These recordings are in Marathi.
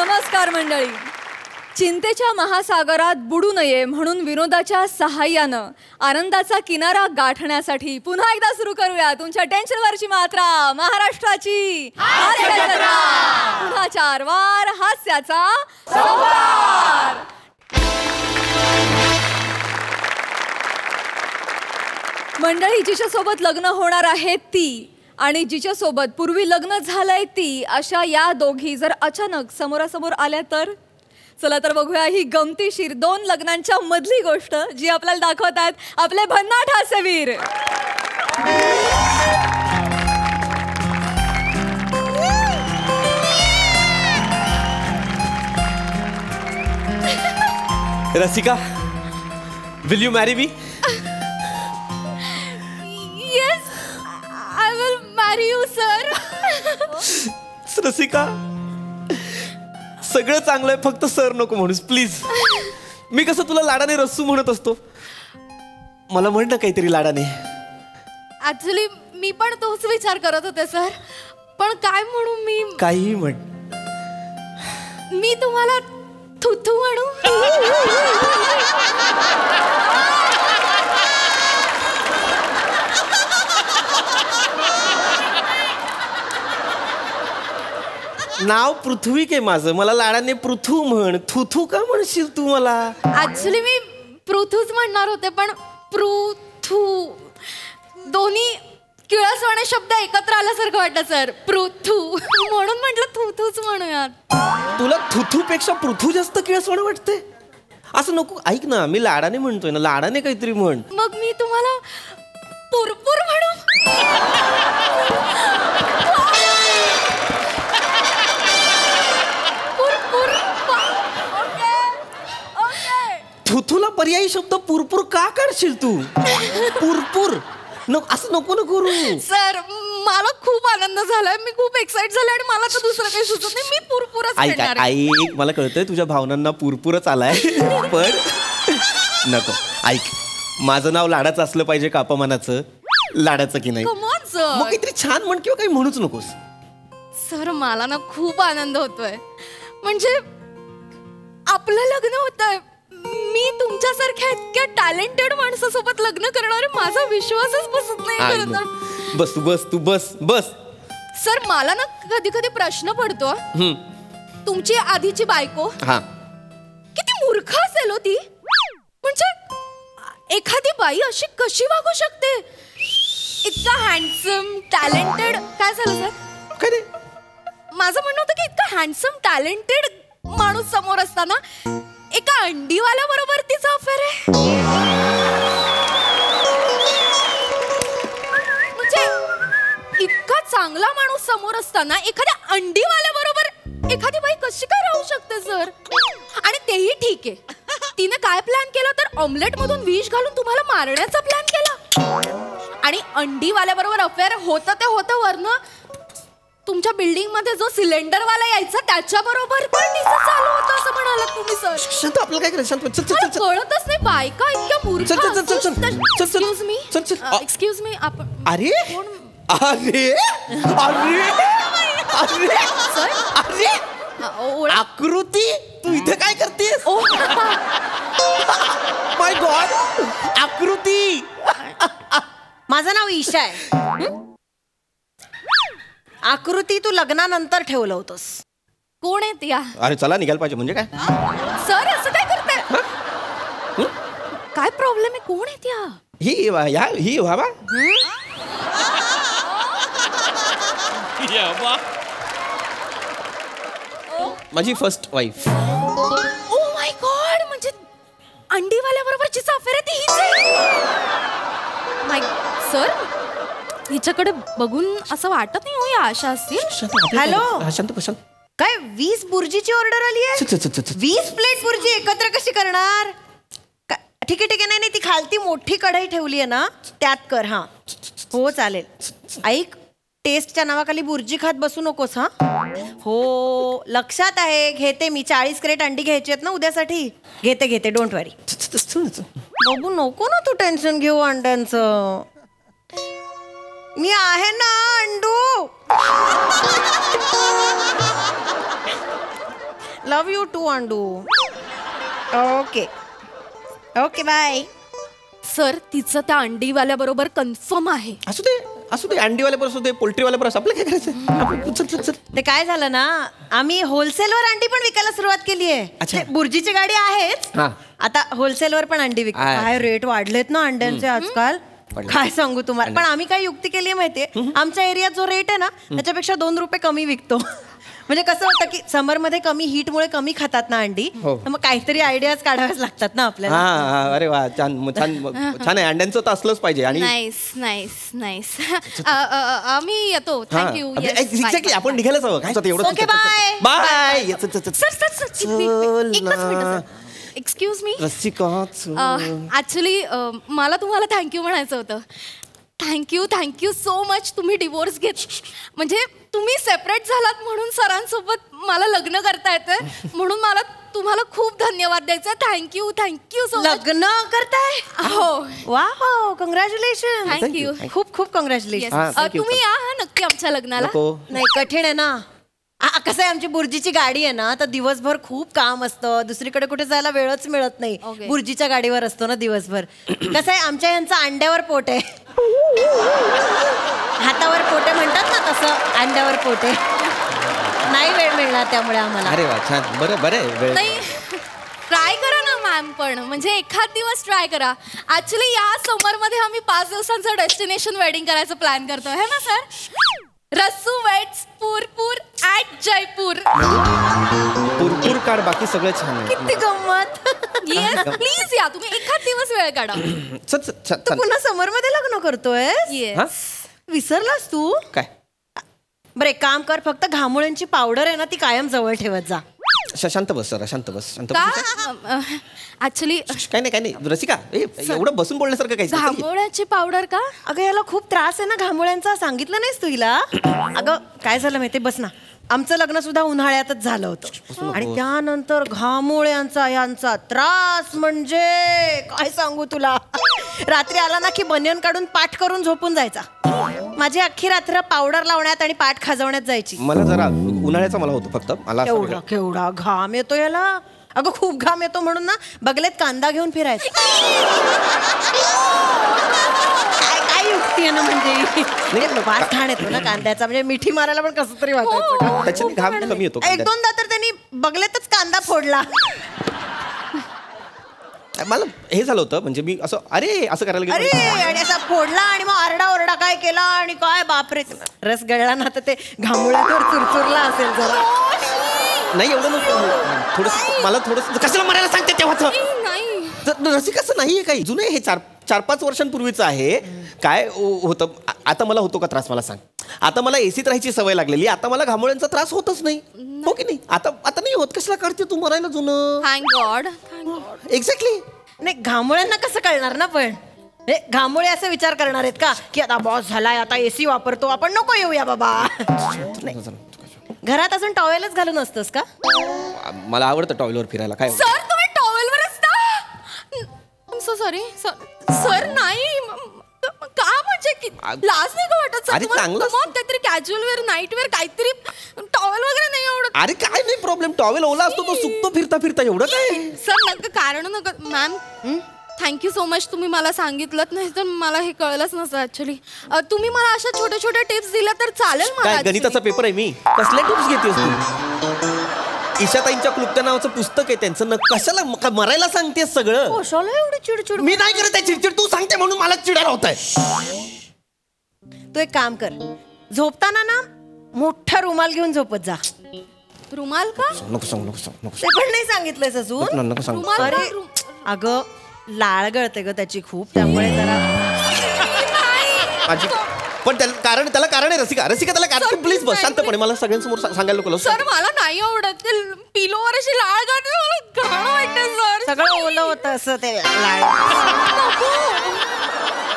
नमस्कार मंडळी. चिंतेच्या महासागरात बुडू नये म्हणून विनोदाच्या सहाय्यानं आनंदाचा किनारा गाठण्यासाठी पुन्हा एकदा सुरू करूया तुमच्या टेन्शनवरची मात्रा, महाराष्ट्राची हास्यजत्रा. पुन्हा 4 वार हास्याचा संभार. मंडळी, जिच्यासोबत लग्न होणार आहे ती आणि जिच्यासोबत पूर्वी लग्न झालंय ती, अशा या दोघी जर अचानक समोरासमोर आल्या तर चला तर बघूया ही गमतीशीर 2 लग्नांच्या मधली गोष्ट जी आपल्याला दाखवतात आपले भन्नाट हास्यवीर. Rasika, will you marry me? Yes, I will मॅरी यू सर. रसिका, सगळं चांगलं आहे, फक्त सर नको म्हणूस प्लीज. मी कसं तुला लाडाने रस्सू म्हणत असतो, मला म्हण ना काहीतरी लाडाने. ऍक्च्युली मी पण तोच विचार करत होते सर, पण काय म्हणू मी? काही म्हण. मी तुम्हाला थुथू म्हणू? नाव पृथ्वी के माझं, मला लाडाने पृथू म्हण. थुथू का म्हणशील तू मला? ऍक्च्युली मी पृथूच म्हणणार होते, पण पृथू दोन्ही किळसवाणे शब्द एकत्र आल्यासारखं वाटलं सर. पृथू म्हणून म्हटलं थुथूच म्हणूयात. तुला थुथू पेक्षा पृथू जास्त किळसवाणं वाटते? असं नको. ऐक ना, मी लाडाने म्हणतोय ना, लाडाने काहीतरी म्हण. मग मी तुम्हाला पुरपूर म्हणू? थुथूला पर्यायी शब्द पुरपूर का काढशील तू? पुरपूर असं नको ना करू सर. मला खूप आनंद झालाय, मी खूप एक्साइट झाले आणि मला तर दुसरं काही सुचत नाही. मी पुरपूरच म्हणणार. ऐक, मला कळतंय तुझ्या भावनांना पुरपूरच आलाय, पण नको. ऐक, माझं नाव लाडाचं असलं पाहिजे का अपमानाचं? लाडाचं की नाही? Come on sir. मग काहीतरी छान म्हण किंवा काही म्हणूच नकोस. सर, मला ना खूप आनंद होतोय. म्हणजे आपलं लग्न होतंय. मी तुमच्यासारख्या इतक्या टॅलेंटेड माणसासोबत लग्न करणारे, माझा विश्वासच बसत नाही. बस तू बस तू बस बस. सर, मला ना कधी कधी प्रश्न पडतो, तुमची आधीची बायको किती मूर्ख असेल हो ती. म्हणजे एखादी बाई अशी कशी वागू शकते? इतका हँडसम टॅलेंटेड. काय झालं सर? काय रे? माझं म्हणणं होतं की इतका हँडसम टॅलेंटेड माणूस समोर असताना एका अंडीवाल्या बरोबर तिचा अफेअर आहे. म्हणजे इतका चांगला माणूस समोर असताना एखाद्या अंडीवाल्या बरोबर एखादी बाई कशी काय राहू शकते सर? आणि तेही ठीक आहे, तिने काय प्लॅन केला तर ऑमलेट मधून विष घालून तुम्हाला मारण्याचा प्लॅन केला. आणि अंडीवाल्या बरोबर अफेअर होतं ते होतं, वरनं तुमच्या बिल्डिंग मध्ये जो सिलेंडरवाला यायचा त्याच्या बरोबर पण तिचं चालू होतं असं म्हणालात तुम्ही सर. शांत, आपलं काय करायचं? शांत. कळतच नाही बायका इतक्या मूर्ख. Excuse me, excuse me. आपण अरे अरे अरे सर, अरे आकृती, तू इथे काय करतेस? माय गॉड, आकृती. माझं नाव ईशा आहे. आकृती तू लग्नानंतर ठेवलं होतंस. कोण आहे त्या? अरे चला, निघायला पाहिजे. म्हणजे काय सर, असं काय करताय? काय प्रॉब्लेम आहे? कोण आहे त्या? ही बाबा माझी first wife. Oh my God, म्हणजे अंडीवाल्या बरोबर जिचा अफेअर आहे ती हीच आहे. माय सर, हिच्याकडे बघून असं वाटत नाही हो या आशा असतील. हॅलो, शांत बस. काय 20 बुर्जीची ऑर्डर आली आहे? 20 प्लेट बुर्जी एकत्र कशी करणार? ठीक आहे ठीक आहे. नाही, ती खालती मोठी कढई ठेवली आहे ना, त्यात कर. हा हो चालेल. ऐक, टेस्टच्या नावाखाली बुर्जी खात बसू नकोस. हा हो, लक्षात आहे. घेते मी. 40 क्रेट अंडी घ्यायची आहेत ना उद्यासाठी. घेते, डोंट वरी. बघू नको ना तू टेन्शन घेऊ अंड्यांचं. मी आहे ना Andu. Love you too Andu. Okay okay bye. Sir तिचं त्या अंडीवाल्या बरोबर कन्फर्म आहे. असू दे अंडीवाले पण असू दे पोल्ट्रीवाले पण असू आपलं काय करायचं. चल. ते काय झालं ना, आम्ही होलसेलवर अंडी पण विकायला सुरुवात केली अच्छा. आहे. बुर्जीची गाडी आहेच, हा. आता होलसेलवर पण अंडी विकतो. काय रेट वाढलेत ना अंड्यांचे आजकाल, काय सांगू तुम्हाला. पण आम्ही काय युक्ती केली आहे माहितीये, आमच्या एरियात जो रेट आहे ना त्याच्यापेक्षा 2 रुपये कमी विकतो. म्हणजे कसं होतं की समरमध्ये कमी हीटमुळे कमी खातात ना अंडी, तर मग काहीतरी आयडियाज काढाव्याच लागतात ना आपल्याला. हा अरे वा छान आहे. अंड्यांचं तर असलंच पाहिजे. आणि नाईस. आम्ही येतो. थँक्यू. एक्झॅक्टली आपण निघायलाच हवं. काय एवढं. Okay bye bye. Excuse me. Rasika actually मला तुम्हाला थँक्यू म्हणायचं होतं. Thank you so much. तुम्ही डिवोर्स घेत म्हणजे तुम्ही सेपरेट झालात म्हणून सरांसोबत मला लग्न करता येतं, म्हणून मला तुम्हाला खूप धन्यवाद द्यायचा. Thank you so much. लग्न करताय? हो. वा कॉंग्रॅच्युलेशन. थँक्यू. खूप कॉंग्रॅच्युलेशन. तुम्ही या नक्की आमच्या लग्नाला. नाही कठीण आहे ना. कसं आहे, आमची बुर्जीची गाडी आहे ना, तर दिवसभर खूप काम असतं, दुसरीकडे कुठे जायला वेळच मिळत नाही. बुर्जीच्या गाडीवर असतो ना दिवसभर. कसं आहे, आमच्या यांचं अंड्यावर पोट आहे. हातावर पोटे म्हणतात ना, तसं अंड्यावर पोटे. नाही वेळ मिळणार त्यामुळे आम्हाला. अरे वा छान. बरं नाही ट्राय करा ना मॅम, पण म्हणजे एखाद दिवस ट्राय करा. ऍक्च्युली या समर मध्ये आम्ही 5 दिवसांचं डेस्टिनेशन वेडिंग करायचं प्लॅन करतोय, है ना सर. रस्सू वेट्स पुरपूर ॲट जयपूर. पुरपूर काढ, बाकी सगळं छान आहे. किती गंमत. येस प्लीज या तुम्ही एखाद दिवस वेळ काढा. तू पुन्हा समर मध्ये लग्न करतोय? येस. विसरलास तू काय. बरं एक काम कर, फक्त घामोळ्यांची पावडर आहे ना ती कायम जवळ ठेवत जा. शांत बस जरा, शांत बस. ऍक्च्युली काय नाही रसिका, एवढं बसून बोलण्यासारखं काही. घामोळ्याची पावडर का? अगं याला खूप त्रास आहे ना घामोळ्यांचा, सांगितलं नाहीस तू हिला? अगं काय झालं माहिती, बस ना, आमचं लग्न सुद्धा उन्हाळ्यातच झालं होतं आणि त्यानंतर घामोळ्यांचा यांचा त्रास म्हणजे काय सांगू तुला. रात्री आला ना की बनियन काढून पाठ करून झोपून जायचा. माझी अख्खी रात्र पावडर लावण्यात आणि पाठ खाजवण्यात जायची. मला जरा उन्हाळ्याचा मला होतो फक्त. मला केवढा घाम येतो याला. अगं खूप घाम येतो म्हणून ना बगलेत कांदा घेऊन फिरायचं. काय युक्ती आहे ना, म्हणजे फार घाण येतो ना कांद्याचा, म्हणजे मिठी मारायला पण कसं तरी वाटायचं. त्याच्याने घाम कमी होतो. 1-2दा तर त्यांनी बगलेतच कांदा फोडला. मला हे झालं होतं, म्हणजे मी असं असं करायला अरे आणि असा फोडला आणि मग आरडा काय केला आणि काय बापरे, रस गळला ना तर ते घामुळ्यावर चुरचुरला असेल जरा. नाही एवढं थोडस मला थोडस कशाला मरायला सांगते तेव्हाच. रसिकाचं नाहीये काही, जुनं हे 4-5 वर्षांपूर्वीचं आहे. काय होतं आता, मला होतो का त्रास मला सांग. आता मला एसीत राहायची सवय लागलेली, आता मला घामोळ्यांचा त्रास होतच नाही. हो की नाही. आता नाही होत. कशाला काढते तू मरायला जुनं. Thank God. एक्झॅक्टली. नाही घामोळ्यांना कसं कळणार ना, पण घामोळे असे विचार करणार आहेत का की आता बॉस झालाय, आता एसी वापरतो, आपण नको येऊया बाबा. घरात अजून टॉवेलच घालून असतोस का? मला आवडतं टॉवेलवर फिरायला. काय सर तुम्ही टॉवेलवर असता? So sorry sir. नाही का म्हणजे लाज नाही का वाटत सर तुम्हाला? काहीतरी कॅज्युअल वेअर, नाईट वेअर, काहीतरी टॉवेल वगैरे नाही आवडत? अरे काय नाही प्रॉब्लेम, टॉवेल ओला असतो तो सुकतो फिरता एवढं काय. सर नका कारण नका. मॅम थँक्यू सो मच, तुम्ही मला सांगितलं, नाही तर मला हे कळलंच नसतं ऍक्च्युली. तुम्ही मला अशा छोट्या टिप्स दिल्या तर चालेल मला. गणिताचा पेपर आहे मी, कसले टिप्स घेतेस तू? ईशाताईंच्या क्लुप्त्या नावाचं पुस्तक आहे त्यांचं. कशाला मरायला सांगतेस सगळं? कशाला एवढी चिडचिड? मी नाही करत आहे चिडचिड, तू सांगते म्हणून मला चिडायला होत आहे. तू एक काम कर, झोपताना ना मोठा रुमाल घेऊन झोपत जा. रुमाल का? नको सांग. ते पण नाही सांगितलंयस अजून. नको सांग. अरे अगं लाळ गळते ग त्याची खूप, त्यामुळे जरा माझी पण त्याला कारण आहे रसिका त्याला कारण. प्लीज बस शांतपणे, मला सगळ्यांसमोर सांगायला नको. सर मला नाही आवडत पिलोवर अशी लाळ गाठते, मला घाण वाटते सर. सगळं ओलं होतं असं ते लाळ.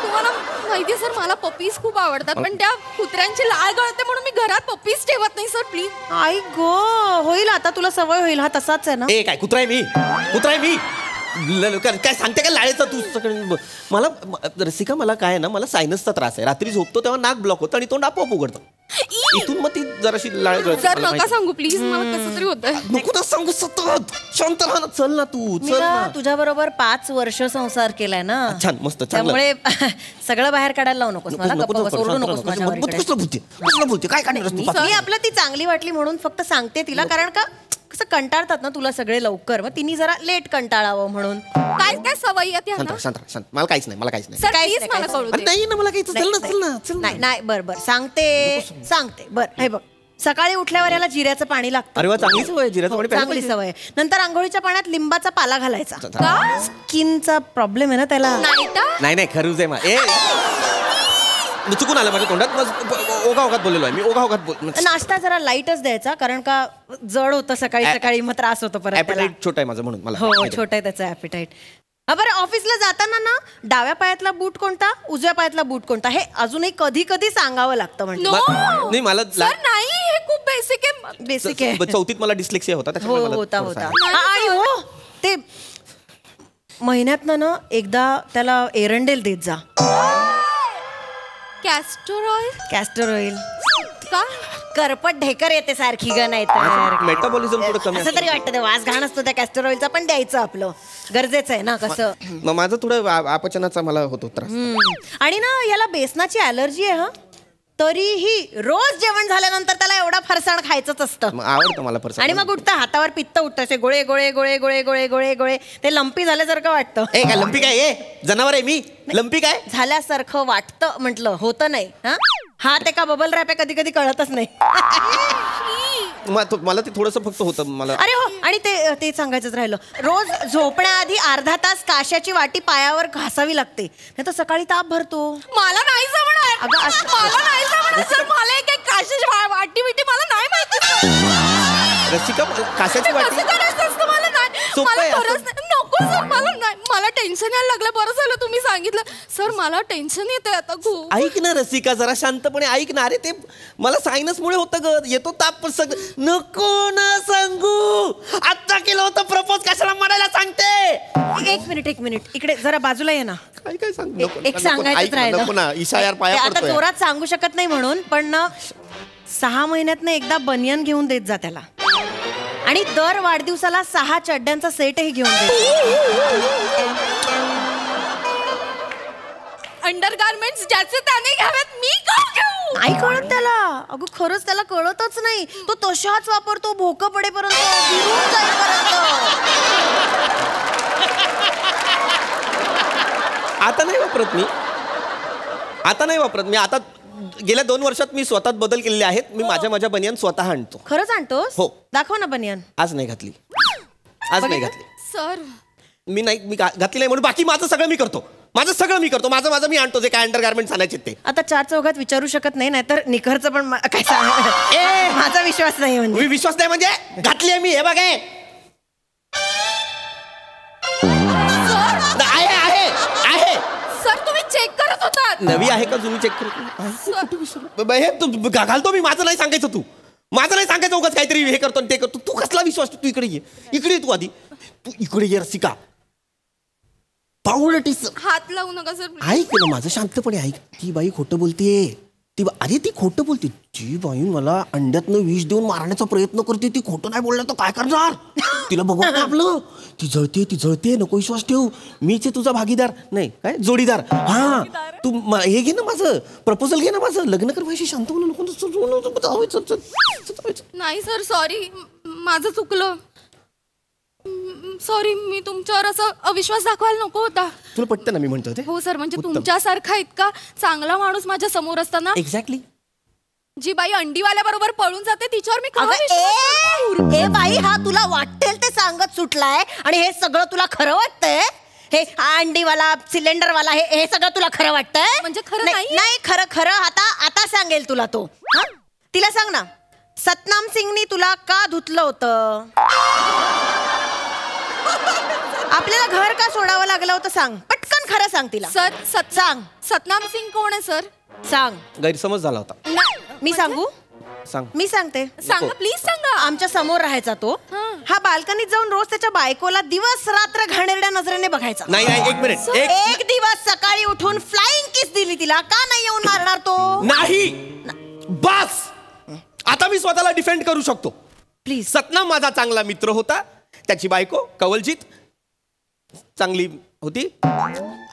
तुम्हाला माहितीये सर मला पप्पीज खूप आवडतात, पण त्या कुत्र्यांची लाळ गळते म्हणून मी घरात पप्पीज ठेवत नाही सर. प्लीज. आई गो, होईल आता तुला सवय होईल. हा तसाच आहे ना. काय कुत्रा आहे मी काय सांगते का लाळेचा तू? मला रसिका मला काय आहे ना, मला सायनसचा त्रास आहे. रात्री झोपतो तेव्हा नाक ब्लॉक होतं आणि तोंड आपोआप उघडतं. इथून मग ती जराशी लाळ गळते. सर मला नका माहिती. सांगू प्लीज, मला कसं तरी होतंय. नको ना सांगू सतत. शांत राहा ना, चल ना तू, चल ना. तुझ्या बरोबर 5 वर्ष संसार केलाय ना, छान, मस्त, चांगलं. त्यामुळे सगळं बाहेर काढायला लावू नकोस मला. नको, गप्पा नको, सोडू शांत नकोस राहा. माझ्यावर इकडे. कसलं बोलते काय काढणार तू? मी आपलं ती चांगली वाटली म्हणून फक्त सांगते तिला, कारण का कसं कंटाळतात ना तुला सगळे लवकर, मग तिने जरा लेट कंटाळावं म्हणून. काय काय सवयी आहेत ह्या शांत ना? राहा, शांत राहा, शांत. मला काहीच नाही, मला काहीच नाही. सर काहीच प्लीज नाही, मला काहीच कळू अरे दे. नाही ना, मला काही चल ना, चल ना, चल ना. नाही नाही, बर सांगते बर. हे बघ, सकाळी उठल्यावर याला जिऱ्याचं पाणी लागतं. अरे वा, चांगली सवय आहे, जिऱ्याचं पाणी प्यायला चांगली पाहिजे. सवय आहे. नंतर आंघोळीच्या पाण्यात लिंबाचा पाला घालायचा. का? स्किनचा प्रॉब्लेम आहे ना त्याला. नाही तर? नाही खरूच आहे मा. चुकून आलं माझ्या तोंडात. ओघाओघात बोललेलो आहे मी, ओघाओघात बोल. नाश्ता जरा लाईटच द्यायचा, कारण का जड होतं सकाळी सकाळी, मग त्रास होतो परत त्याला. ॲपेटाईट छोटा आहे माझं म्हणून मला. हो, छोटा आहे त्याचा ॲपेटाईट. बरं, ऑफिसला जाताना ना डाव्या पायातला बूट कोणता, उजव्या पायातला बूट कोणता, हे अजूनही कधी कधी सांगावं लागतं. म्हणजे No. नाही मला सर नाही, हे खूप बेसिक आहे. बेसिक आहे. चौथीत मला डिस्लेक्सिया होता, हो, त्याच्यामुळे मला होता थोडंसं होता. आहे. आणि हो, ते महिन्यातनं ना एकदा त्याला एरंडेल देत जा. Castor oil castor oil. का? करपट ढेकर येते सारखी ग, नाही तर मेटाबॉलिझम थोडं कमी असं तरी वाटतं. ते वास घाण असतो त्या कॅस्टर ऑइलचा, पण द्यायचं आपलं गरजेचं आहे ना. कसं मग माझं थोडं अपचनाचा मला होतो त्रास. आणि ना याला बेसनाची ॲलर्जी आहे हा, तरीही रोज जेवण झाल्यानंतर त्याला एवढा फरसाण खायचंच असतं. मग आवडतं मला फरसाण. आणि मग उठतं, हातावर पित्त उठतं, असे गोळे गोळे गोळे गोळे गोळे गोळे गोळे, ते लंपी झाल्यासारखं वाटतं. ए काय लंपी काय? ए जनावर आहे मी, लंपी काय? झाल्यासारखं वाटतं म्हटलं, होतं नाही. हा ते का बबल रॅप आहे, कधी कधी कळतच नाही. मला ते थोडंसं फक्त होतं मला. अरे हो, आणि ते सांगायचंच राहिलं, रोज झोपण्याआधी अर्धा तास काश्याची वाटी पायावर घासावी लागते, नाही तर सकाळी ताप भरतो. मला नाही जमणार. अगं, असं- मला नाही जमणार सर. मला एक काशीची वाटी बिटी मला नाही माहिती. रसिका, काशाची वाटी कसं करायचं असतं मला नाही. सोपं मला आहे असं. खरंच नाही. नको सर, मला नाही. मला टेन्शन यायला लागलं. बरं झालं तुम्ही सांगितलं सर, मला टेन्शन येते आता खूप. ऐक ना रसिका, जरा शांतपणे ऐक ना. अरे ते मला सायनस मुळे होतं ग, येतो ताप पण सगळं. नको ना सांगू, आत्ता केलं होतं प्रपोज, कशाला म्हणायला सांगते. एक मिनिट इकडे जरा बाजूला ये ना. काय सांग. एक सांगायचंच राहिलं. नको ना, ईशा यार पाया आता पडतोय. जोरात सांगू शकत नाही म्हणून, पण ना 6 महिन्यातनं एकदा बनियन घेऊन देत जा त्याला, आणि दर वाढदिवसाला 6 चड्ड्यांचा सेटही घेऊन दे. अंडर गार्मेंट्स ज्याचे त्याने घ्यावेत, मी का घेऊ? नाही कळत त्याला. अगं खरंच त्याला कळतच नाही. तो तशाच वापरतो भोकं पडेपर्यंत, विरून जाईपर्यंत. आता नाही वापरत मी. आता गेल्या 2 वर्षात मी स्वतःत बदल केलेले आहेत. मी माझ्या बनियान स्वतः आणतो. खरंच आणतोस? हो. दाखव ना बनियन. आज नाही घातली. सर मी घातली नाही म्हणून बाकी माझं सगळं मी करतो. माझं मी आणतो जे काय अंडर गार्मेंट्स आणायचे ते. आता 4 चौघात विचारू शकत नाही, नाहीतर निखरचं पण काय सांग. माझा विश्वास नाही म्हणजे. मी विश्वास नाही म्हणजे घातली आहे मी. हे बघ, आहे. सर तुम्ही चेक करत होतात. नवी आहे का जुनी चेक करतो. हे तू घालतो मी. माझं नाही सांगायचं उगाच काहीतरी हे करतो ते करतो. तू कसला विश्वास? तू इकडे ये तू आधी. तू इकडे ये रसिका. हात लावू नका सर. ऐक ना माझं, शांतपणे ऐक. ती बाई खोटं बोलतेय. ती खोटं बोलते. ती बाई मला अंड्यातनं विष देऊन मारण्याचा प्रयत्न करते. ती खोटं नाही बोलणार तर काय करणार? तिला बघा आपलं. ती जळते. नको विश्वास ठेव. मीच आहे तुझा भागीदार, नाही काय जोडीदार. हा तू हे घे ना, माझं प्रपोजल घे ना, माझं लग्न कर. व्हायची शांत म्हणून नको. नाही सर, सॉरी, माझं चुकलं. सॉरी, मी तुमच्यावर असं अविश्वास दाखवायला नको होता. तुला पटतं ना मी म्हणतो ते? हो सर, म्हणजे तुमच्यासारखा इतका चांगला माणूस माझ्या समोर असताना एक्झॅक्टली जी बाई अंडीवाल्या बरोबर पळून जाते तिच्यावर मी हे बाई, हा तुला वाटेल ते सांगत सुटलाय, आणि हे सगळं तुला खरं वाटतंय? हे अंडीवाला सिलेंडरवाला हे सगळं तुला खरं वाटतंय? म्हणजे खरं नाही, खरं आता सांगेल तुला तो. तिला सांग ना, सतनाम सिंगनी तुला का धुतलं होतं? आपल्याला घर का सोडावं लागलं होतं सांग. पटकन खरं सांग तिला. सर सांग. सतनाम सिंग कोण आहे सर? सांग. गैरसमज झाला होता. मी सांगू? सांग. मी सांगते. सांगा प्लीज सांगा. आमच्या समोर राहायचा तो. हा बाल्कनीत जाऊन रोज त्याच्या बायकोला दिवस रात्र घाणेरड्या नजरेने बघायचा. नाही, एक मिनिट. एक दिवस सकाळी उठून फ्लाइंग किस दिली तिला. का नाही येऊन मारणार तो? नाही. बस आता मी स्वतःला डिफेंड करू शकतो. प्लीज. सतनाम माझा चांगला मित्र होता. त्याची बायको कवलजीत चांगली होती.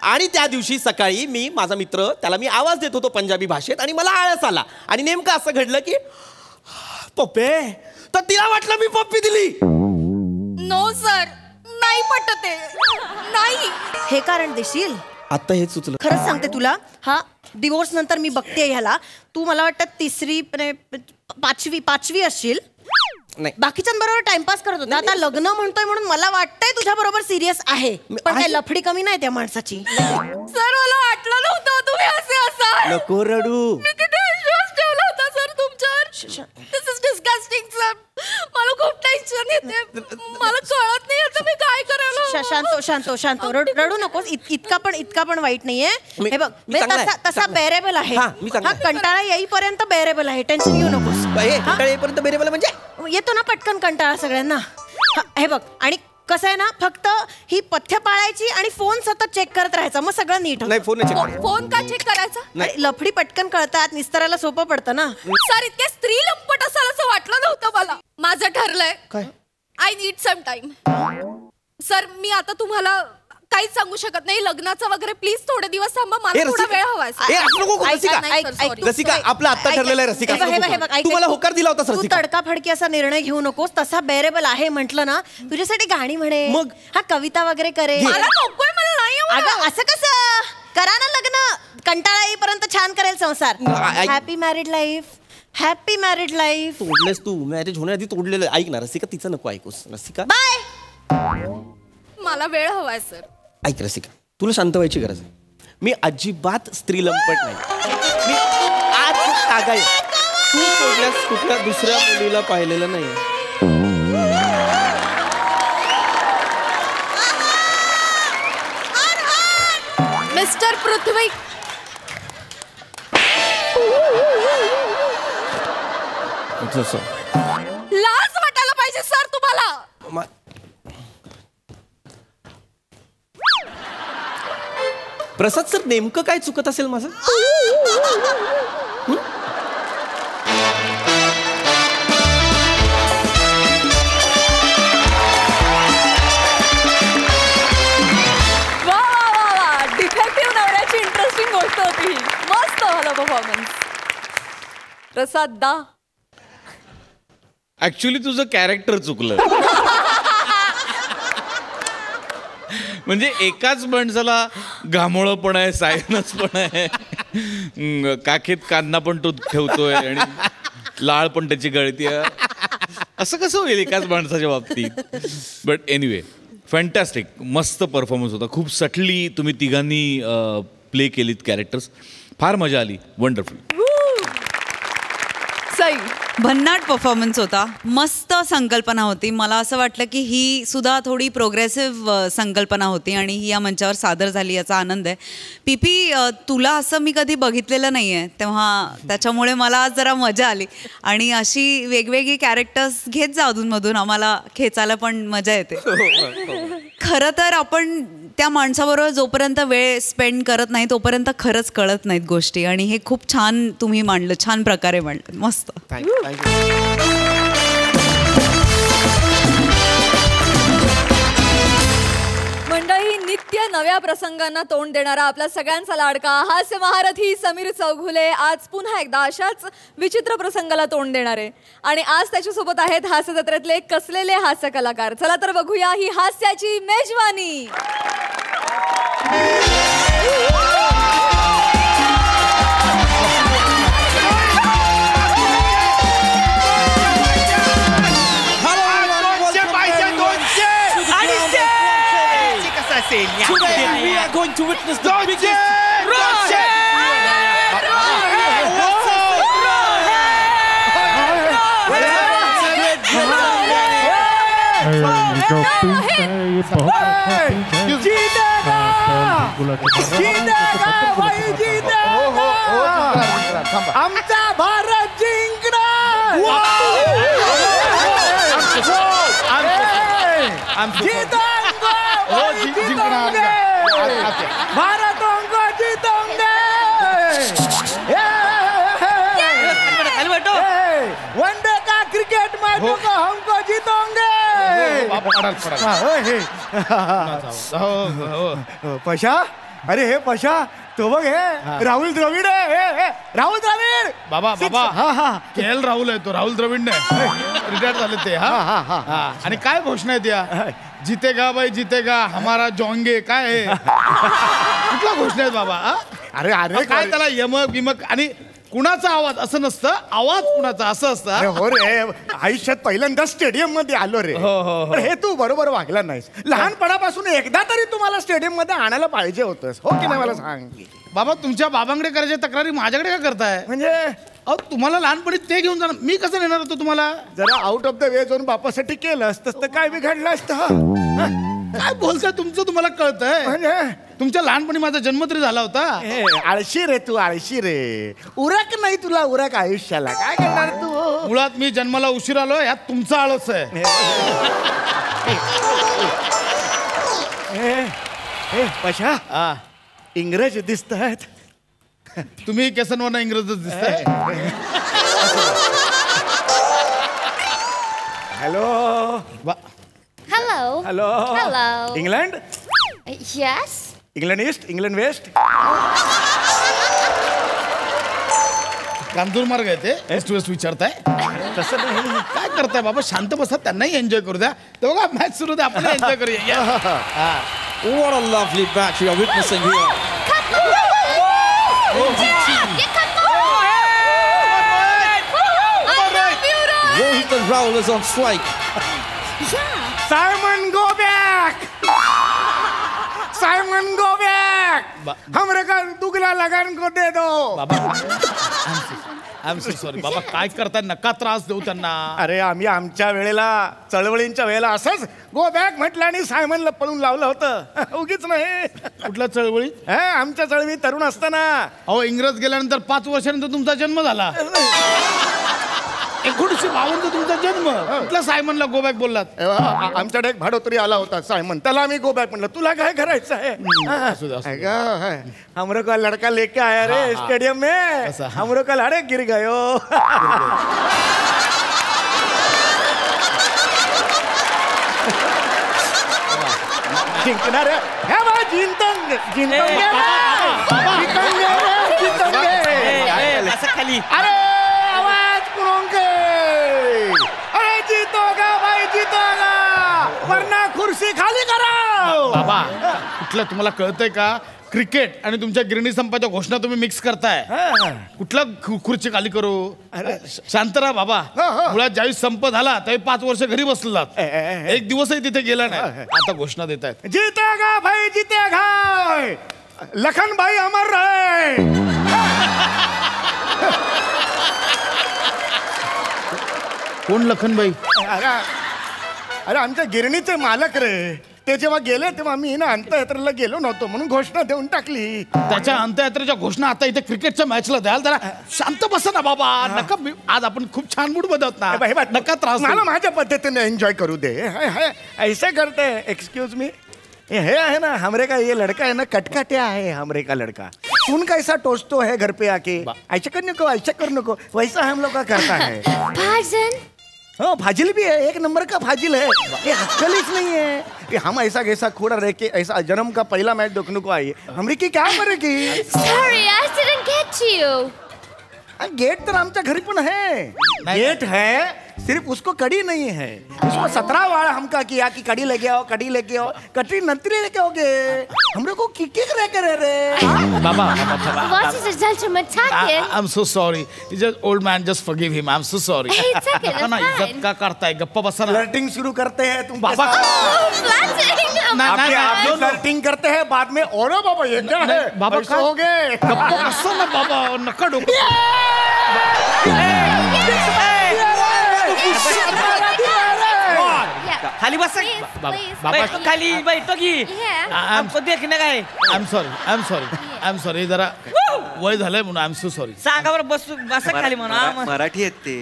आणि त्या दिवशी सकाळी माझा मित्र त्याला मी आवाज देत होतो पंजाबी भाषेत आणि मला आळस आला. आणि नेमकं असं घडलं की पप्पे, तर तिला वाटलं मी पप्पी दिली. नो सर, नाही पटत आहे. नाही. हे कारण देशील? आता हे सुचलं. खरंच सांगते तुला, हा डिवोर्स नंतर मी बघते ह्याला. तू मला वाटतं तिसरी पाचवी असशील. नाही, बाकीच्यांबरोबर टाइमपास करत होता. आता लग्न म्हणतोय म्हणून मला वाटतंय तुझ्या बरोबर सिरियस आहे. पण काय लफडी कमी नाही त्या माणसाची. सर मला वाटलं नव्हतं तुम्ही असे असाल. नको रडू. मी किती विश्वास ठेवला होता सर तुमच्यावर. दिस इज डिस्गस्टिंग सर. मला खूप टेन्शन येते. मला कळत नाही आता मी काय करायला. शांत रडू नकोस. इतका पण वाईट नाहीये. हे बघ तसा बेरेबल आहे. हा कंटाळा येईपर्यंत बेरेबल आहे. टेन्शन घेऊ नकोस. कंटाळा येईपर्यंत बेरेबल म्हणजे येतो ना पटकन कंटाळा सगळ्यांना. हे बघ, आणि कसं आहे ना, फक्त ही पथ्य पाळायची आणि फोन सतत चेक करत राहायचा, मग सगळं नीट होतं. नाही, फोन का चेक करायचा? लफडी पटकन कळतात, निस्तराला सोपं पडतं ना. सर इतके स्त्री लंपट असाल असं वाटलं नव्हतं मला. माझं ठरलंय. काय? I need some time. Sir मी आता तुम्हाला काहीच सांगू शकत नाही. लग्नाचं वगैरे प्लीज थोडे दिवस थांबा. मला थोडा वेळ हवाय. रसिका, आपलं आता ठरलेलं आहे. रसिका, तुम्हाला होकार दिला होता. तू तडकाफडकी असा निर्णय घेऊ नकोस. तसा बेरेबल आहे म्हटलं ना, तुझ्यासाठी गाणी म्हणे, मग हा कविता वगैरे करे. मला नकोय, मला नाही आवडत. असं कसं? करा ना लग्न. कंटाळा येईपर्यंत छान करेल संसार. Happy married life. Happy married life. तोडलेस तू. मॅरेज होण्याआधी तोडलेलं. ऐक ना रसिका, तिचं नको ऐकूस. रसिका बाय. मला वेळ हवाय सर. ऐक रसिका, तुला शांत व्हायची गरज आहे. मी अजिबात स्त्री लंपट नाही. मी आज तागाय. तू सोडल्यास कुठल्या दुसऱ्या मुलीला पाहिलेलं नाही. मिस्टर पृथ्वी, लाज वाटायला पाहिजे सर तुम्हाला. प्रसाद सर, नेमकं काय चुकत असेल माझं? डिफेक्टिव्ह नवऱ्याची इंटरेस्टिंग गोष्ट होती ही. मस्त झालं परफॉर्मन्स. प्रसाद दा, ऍक्च्युली तुझं कॅरेक्टर चुकलं. म्हणजे एकाच माणसाला घामोळं पण आहे, सायनस पण आहे, काखेत कांदा पण तो ठेवतोय आणि लाळ पण त्याची गळती आहे. असं कसं होईल एकाच माणसाच्या बाबतीत? But anyway, fantastic. मस्त परफॉर्मन्स होता. खूप सटली तुम्ही तिघांनी प्ले केलीत कॅरेक्टर्स. फार मजा आली. वंडरफुल. सई, भन्नाट परफॉर्मन्स होता. मस्त संकल्पना होती. मला असं वाटलं की ही सुद्धा थोडी प्रोग्रेसिव्ह संकल्पना होती आणि ही या मंचावर सादर झाली, याचा आनंद आहे. पीपी, तुला असं मी कधी बघितलेलं नाही आहे, तेव्हा त्याच्यामुळे मला आज जरा मजा आली. आणि अशी वेगवेगळी कॅरेक्टर्स घेत जा अधूनमधून, आम्हाला खेचायला पण मजा येते. खरं तर आपण त्या माणसाबरोबर जोपर्यंत वेळ स्पेंड करत नाही तोपर्यंत खरंच कळत नाहीत गोष्टी. आणि हे खूप छान तुम्ही मांडलं, छान प्रकारे मांडलं. मस्त. मंडळी, नित्य नव्या प्रसंगांना तोंड देणारा आपला सगळ्यांचा लाडका हास्य महारथी समीर चौघुले आज पुन्हा एकदा अशाच विचित्र प्रसंगाला तोंड देणार आहे. आणि आज त्याच्यासोबत आहेत हास्य जत्रेतले कसलेले हास्य कलाकार. चला तर बघूया ही हास्याची मेजवानी. Today we are going to witness the biggest आमचा भारत जिंकणार. भारत पशा, अरे हे पशा, तो बघ हे राहुल द्रविड आहे, हे राहुल द्रविड. बाबा KL राहुल आहे तो, राहुल द्रविड नाही, रिटायर झाले ते. हा आणि काय घोषणा आहे त्या, जितेगा भाई जितेगा हमारा जोंगे, काय आहे कुठल्या घोषणा आहेत बाबा? अरे अरे काय त्याला यमक बिमक आणि कुणाचा आवाज असं नसतं, आवाज कुणाचा असं अरे असतं. हो रे, आयुष्यात पहिल्यांदा स्टेडियम मध्ये आलो रे. पण हे तू बरोबर वागला नाहीस. लहानपणापासून एकदा तरी तुम्हाला स्टेडियम मध्ये आणायला पाहिजे होतंस, हो की नाही मला सांग. बाबा तुमच्या बाबांकडे करायच्या तक्रारी माझ्याकडे का करताय? म्हणजे अहो तुम्हाला लहानपणी ते घेऊन जाणार, मी कसं नेणार होतो तुम्हाला? जरा आउट ऑफ द वे जाऊन बापासाठी केलं असतं तर काय बिघडलं असतं? काय बोलताय तुमचं, तुम्हाला कळतंय? म्हणजे तुमच्या लहानपणी माझा जन्म तरी झाला होता. ए, आळशी रे तू, आळशी रे. उरक नाही तुला, उरक आयुष्याला. काय करणार तू? मुळात मी जन्माला उशीर आलो, यात तुमचा आळस आहे. पशा, इंग्रज दिसत आहेत. तुम्ही केसांवरनं इंग्रजच दिसताय. Hello hello hello Hello. England, yes. England east, England west. Kanjur Marg आहे ते, वेस्ट वेस्ट विचारताय. तसं नाही. काय करताय बाबा, शांत बसा, त्यांनाही एन्जॉय करू द्या. ते बघा मॅच सुरू द्या, आपण एन्जॉय करूया. What a lovely match we are witnessing here. Rohit and Rahul is on strike. Simon go back, Simon go back. हमरे का दुगला लगान को दे दो. आय एम सो सॉरी बाबा, काय करताय, नका त्रास देऊ त्यांना. अरे आम्ही आमच्या वेळेला, चळवळींच्या वेळेला असंच गो बॅक म्हटलं आणि सायमनला पळून लावलं होतं. उगीच नाही. कुठल्या चळवळी? आमच्या चळवळी तरुण असताना. अहो इंग्रज गेल्यानंतर 5 वर्षानंतर तुमचा जन्म झाला. 1952 तुमचा जन्म. कुठल्या सायमनला गो बॅक बोललात? आमच्याकडे एक भाडोत्री आला होता सायमन, त्याला आम्ही गो बॅक म्हटलं. तुला काय करायचं आहे? हमरो का लड़का लेके आया रे स्टेडियम में, हमरो का लड़े गिर गयो. जिंकणार हे बा, जिंतंग जिंतंगे खाली. अरे आवाज पुरोंगे. अरे जीतोगा भाई जीतोगा, वरना खुर्सी खाली करा. बाबा कुठलं तुम्हाला कळतंय का? क्रिकेट आणि तुमच्या गिरणी संपाच्या घोषणा तुम्ही मिक्स करताय. कुठलं खुर्ची खाली करू? शांत राहा बाबा. मुळात ज्यावेळी संप झाला त्यावेळी 5 वर्ष घरी बसलात, एक दिवसही तिथे गेला नाही. आता घोषणा देत आहेत. जीतेगा भाई जीतेगा, लखन भाई अमर रहे. कोण लखनबाई? अरे आमच्या गिरणीचे मालक रे. ते जेव्हा गेले तेव्हा मी ना अंत्ययात्रेला गेलो नव्हतो म्हणून घोषणा देऊन टाकली. त्याच्या अंत्ययात्रेच्या घोषणा आता इथे क्रिकेटच्या मॅचला द्याल? जरा शांत बसा ना बाबा. नका, आज आपण खूप छान मूड बदलत ना. नका त्रास देऊ. मला माझ्या पद्धतीने एन्जॉय करू दे. ऐसे करते, एक्सक्यूज मी. हे आहे ना, हमरे का ये लड़का है ना, कटकाट्या है हमरे का लड़का. सुन कैसा टोचतो है घर पे आके, ऐसा करने को ऐसा करने को, वैसा हम लोग का करता है. भाजन. हाँ फाजिल भी है, एक नंबर का फाजिल है. ये अक्कल नहीं है कि हम ऐसा कैसा खोड़ा रह के ऐसा जन्म का पहला मैच देखने को आई. हमरी की क्या मरेगी? Sorry, I didn't get you. गेट तो आमच्या घरी पण है. गेट है, सिर्फ उसको कड़ी नहीं है. उसको 17 बार हमका किया कि कड़ी लेके आओ, कड़ी लेके आओ. कड़ी नंतरी लेके आओगे, हम लोग को किक रह कर रे. बाबा What is the gentleman talking? I'm so sorry. He's just old man. Just forgive him. I'm so sorry. It's okay, that's ना इज्जत fine. का करताय? गप्पा बसा ना. फ्लर्टिंग शुरू करते हैं तुम. बाबा Oh, flattering. आप फ्लर्टिंग करते हैं बाद में. और बाबा ये क्या है? बाबा ऐसा हो गए. गप्पा बसा ना बाबा. नका डोकं. खाली बस. बाबा खाली बैठो की. Yeah. आमको देखणे काय. आय एम सॉरी जरा वय झालंय म्हणून आय एम सो सॉरी. सांगा बरं, बस खाली म्हणा. मराठी आहेत ते.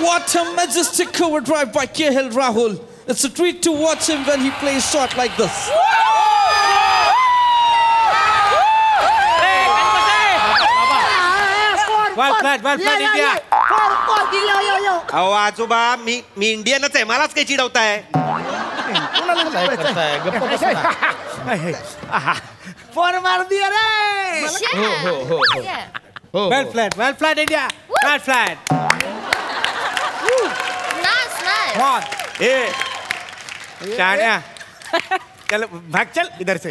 What a majestic cover drive by KL Rahul. It's a treat to watch him when he plays shot like this. अहो आजोबा मी इंडियनच आहे, मलाच काही चिडवताय. कोणाला लाईक करताय? गप्प बसा ना. फॉर मारदिया रे. हो वेल फ्लॅट इंडिया. वेल फ्लॅट. ए शाण्या चल भाग, चल इधर से.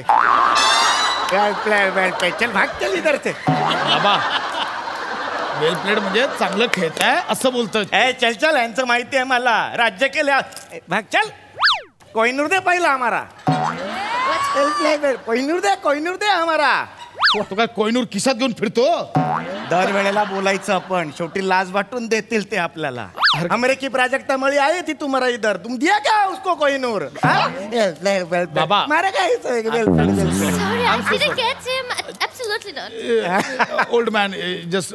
वेल फ्लॅट चल भाग, चल इधर से. बाबा वेल प्लेट म्हणजे चांगलं खेळताय असं बोलतोय. ए चल चल, यांचं माहिती आहे मला. राज्य केल्या भाग, चल. कोहिनूर दे पहिला हमारा. कोहिनूर दे हमारा. तू काय कोहिनूर खिशात घेऊन फिरतो? दर वेळेला बोलायचं आपण, शेवटी लाज वाटून देतील ते आपल्याला. अमेरिकी प्राजक्ता मळी आहे ती तुम्हाला इधर, तुम दिया क्या उसको कोहिनूर? बाबा. मारे काय Sorry, I didn't get him. Absolutely not. Old man just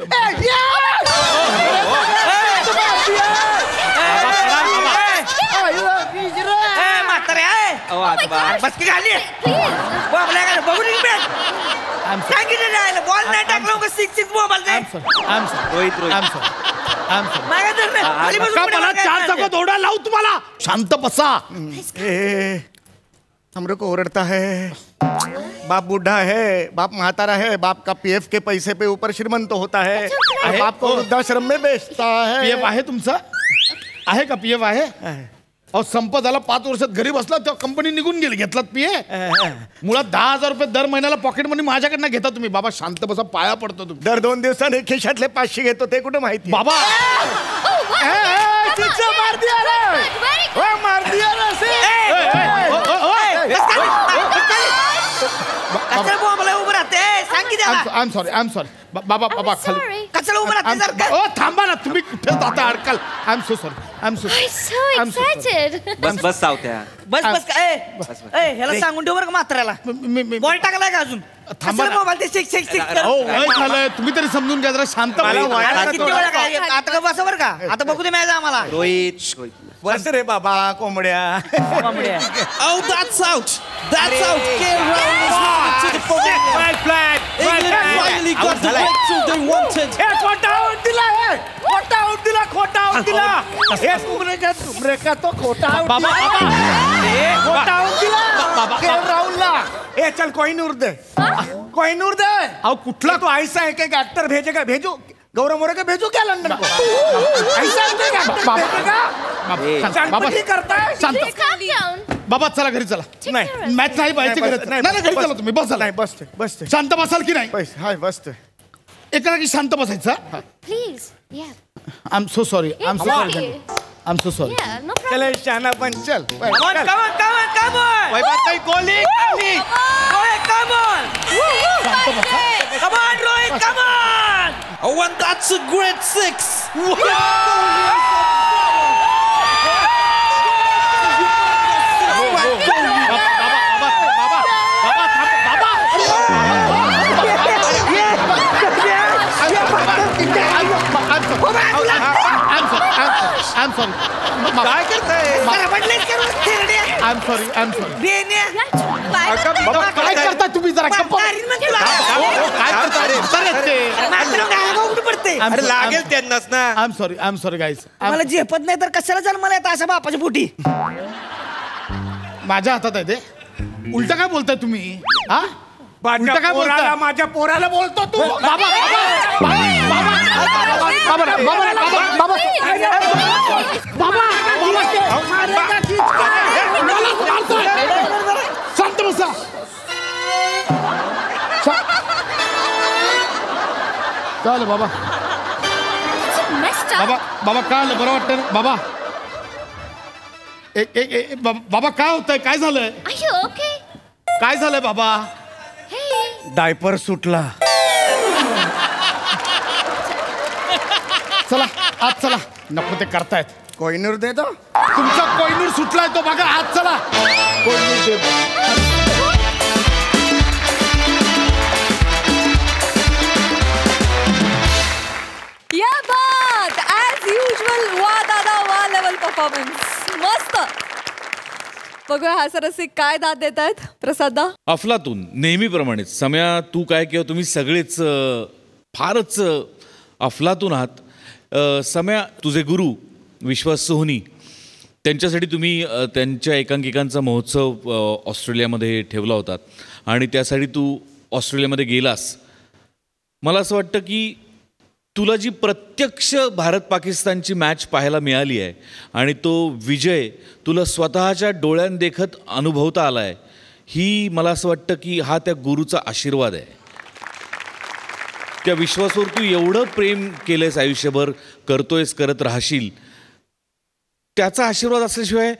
चार चौकात ओरडा लावू तुम्हाला. शांत बसा. हमरे को ओरडता है. बाप बूढ़ा है, बाप महातारा है, बाप का पीएफ के पैसे पे ऊपर श्रीमंत होता है, और बाप को वृद्धाश्रम में बेचता है. पीएफ आहे तुमचा? आहे का पीएफ आहे? अहो संप झाला, 5 वर्षात घरी बसला तेव्हा कंपनी निघून गेली, घेतलात पीएफ? मुळात 10,000 रुपये दर महिन्याला पॉकेट मनी माझ्याकडनं घेता तुम्ही. बाबा शांत बसा, पाया पडतो तुम्ही. दर 2 दिवसांनी खिशातले 500 घेतो, ते कुठे माहिती? बाबा मार दिया रे. मार दिया आय एम सॉरी. बाबा खाली कचरा उभं राहते. ओ थांबा ना, तुम्ही कुठे जाता अडकाल. I am so sorry. I'm so excited. बस सावत्या. बस काय ह्याला सांगून ठेव बरं का म्हाताऱ्याला. बॉल टाकलाय का अजून? थांबा ना. मोबाईल ते शिक वय झालंय, तुम्ही तरी समजून घ्या जरा. शांत आता का बसा बरं का. आता बघू दे मॅच आम्हाला. रोहित बस रे बाबा कोंबड्या. Oh, that's out. That's out. KL Rahul is moving to the pavilion. England finally got the breakthrough they wanted. खोटा आउट दिला. हे तुमरे का तो खोटा आउट बाबा दिला. केएल राहुलला. ए चल कोहिनूर दे. अहो कुठला तो ऐसा है कि एक्टर भेजेगा, भेजू गौरव मोरे को भेजू क्या लंदन को? ऐसा है कि एक्टर भेजेगा? चलपटी करता है. शांत. Calm down. बाबा चला घरी चला. नाही मॅच नाही पाहायची गरज नाही. घरी चला तुम्ही. बस नाही बसते. शांत बसाल की नाही? हाय बसते. एका की शांत बसायचं. Please. Yeah. I am so sorry. It's okay. I am so sorry. Yeah, no problem. चले शाना पण चल. Come on, Rohit, come on. Oh, and that's a great 6. I'm sorry. काय करताय? I'm sorry. काय करता तुम्ही जरा गप्प. काय करता? अरे लागेल त्यांनाच ना. I am sorry guys. मला झेपत नाही तर कशाला जन्माला येतं अशा बापाच्या पोटी. माझ्या हातात आहे ते. उलट काय बोलताय तुम्ही? हा उलट काय बोलताय? माझ्या पोराला बोलतो तू. शांत बसा. चालेल बाबा. Messed up. बाबा काय आलं? बरं वाटतं ना बाबा? बाबा काय होतंय? काय झालंय? Are you okay? काय झालंय बाबा? Hey. डायपर सुटला. चला आज चला. नको ते करतायत. कोहिनूर दे दो. तुमचा कोहिनूर सुटलाय तो बघा. आज चला. कोहिनूर दे. या बात ॲज युजल. वा दादा वा लेवल परफॉर्मन्स. मस्त. बघूया हास्यरसिक काय दाद देत आहेत. प्रसादा. अफलातून नेहमीप्रमाणेच. सम्या तू काय किंवा तुम्ही सगळेच फारच अफलातून आहात. सम्या, तुझे गुरु विश्वास सोहनी, त्यांच्यासाठी तुम्ही त्यांच्या एकांकिकांचा महोत्सव ऑस्ट्रेलियामध्ये ठेवला होता आणि त्यासाठी तू ऑस्ट्रेलियामध्ये गेलास. मला असं वाटतं की तुला जी प्रत्यक्ष भारत पाकिस्तानची मॅच पाहायला मिळाली आहे आणि तो विजय तुला स्वतःच्या डोळ्यांदेखत अनुभवता आला आहे, ही मला असं वाटतं की हा त्या गुरुचा आशीर्वाद आहे. त्या विश्वासावर तू एवढं प्रेम केलंयस, आयुष्यभर करतोयस, करत राहशील, त्याचा आशीर्वाद असल्याशिवाय